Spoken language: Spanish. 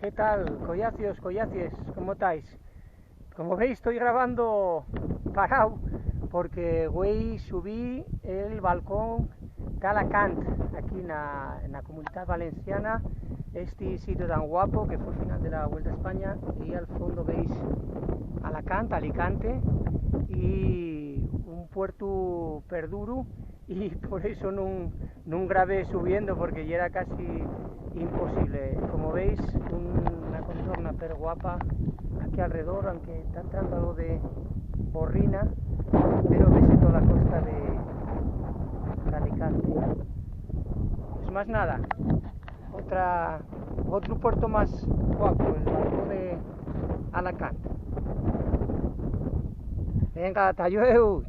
¿Qué tal, collacios, collacies? ¿Cómo estáis? Como veis, estoy grabando parado porque voy subí el balcón de Alacant, aquí en la Comunidad Valenciana, este sitio tan guapo que fue final de la Vuelta a España, y al fondo veis Alacant, Alicante, y un puerto perduro, y por eso no grabé subiendo porque ya era casi imposible. Como veis, una contorna pero guapa aquí alrededor, aunque está entrando algo de borrina, pero veis toda la costa de Alicante. Pues más nada, otro puerto más guapo, el balcón de Alacant. Venga, talleu.